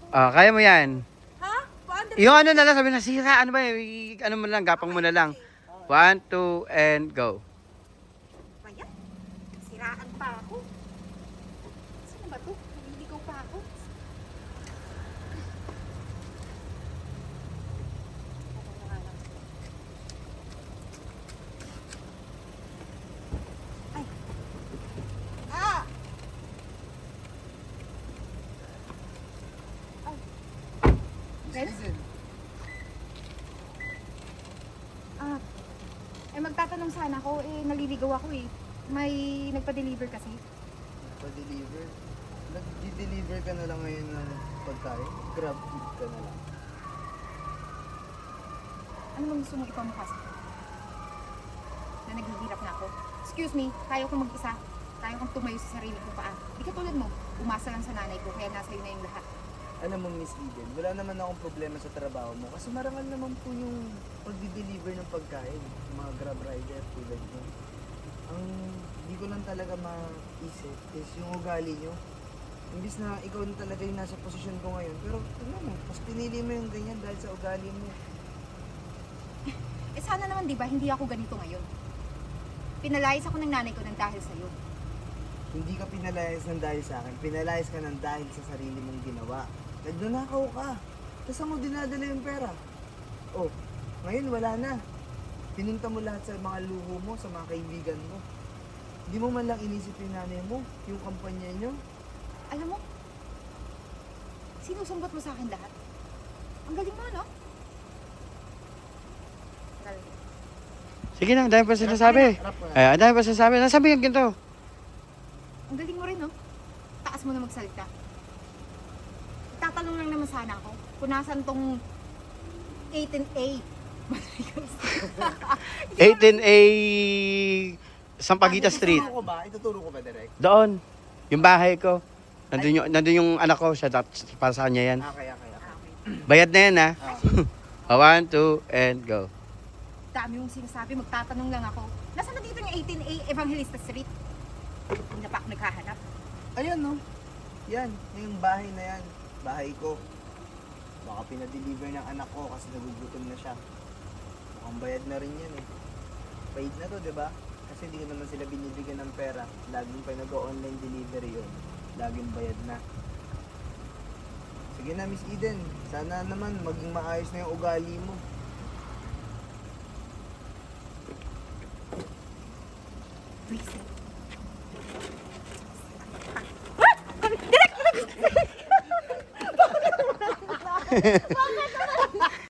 Kaya mo yan. Ha? Paano? Yung ano na lang, sabi na sira, ano ba ano mo lang, gapang mo na lang. 1, 2, and go. Ayan. Siraan pa ako. Sino ba to? Naliligaw pa ako. Ay. Ah! Friends? Magtatanong sana ako, naliligaw ako eh. May nagpa-deliver kasi. Pa-deliver? Nag-deliver ka na lang ngayon ng pagkain? Grab food ka na lang. Ano bang gusto mong ipamukha sa akin? Na naghihirap na ako. Excuse me, kaya ko mag-isa. Kaya kong tumayo sa sarili kong paa. Di ka tulad mo, umasa lang sa nanay ko, kaya nasa iyo na yung lahat. Alam mo, Miss Eden, wala naman akong problema sa trabaho mo kasi marangal naman po yung pag-deliver ng pagkain, mga grab rider tulad nyo. Ang di ko lang talaga maisip is yung ugali nyo. Imbis na ikaw na talaga yung nasa posisyon ko ngayon, pero ano mo, mas pinili mo yung ganyan dahil sa ugali mo. Sana naman di ba hindi ako ganito ngayon. Pinalayas ako ng nanay ko ng dahil sa'yo. Hindi ka pinalayas ng dahil sa akin, pinalayas ka ng dahil sa sarili mong ginawa. Nagnanakaw ka. Tapos saan mo dinadala yung pera? Oh, ngayon wala na. Pinunta mo lahat sa mga luho mo, sa mga kaibigan mo. Hindi mo man lang inisip yung nanay mo, yung kampanya nyo. Alam mo, sinusumbat mo sa akin lahat. Ang galing mo, no? Galing. Sige na, ang dami pa sinasabi. Harap mo na. Ay, ang dami pa sinasabi. Nasabi yung ginto. Ang galing mo rin, no? Taas mo na magsalita. Tatanong lang naman sana ako kung nasan tong 18A. 18A Sampaguita Street. Ituturo ko ba direct? Doon. Yung bahay ko. Nandun yung anak ko. Siya, para sa kanya yan. Kaya. Bayad na yan, ha? 1, 2, and go. Dami mong sinasabi, magtatanong lang ako. Nasaan na dito yung 18A Evangelista Street? Hindi na pa ako naghahanap. Ayan no. Yan, yung bahay na yan. Bahay ko. Baka pinadeliver ng anak ko kasi nagugutom na siya. Mukhang bayad na rin yan eh. Paid na to, di ba? Kasi hindi ko naman sila binibigyan ng pera. Laging pa nag-online delivery yun. Laging bayad na. Sige na, Miss Eden. Sana naman maging maayos na yung ugali mo. Reset. Bakit?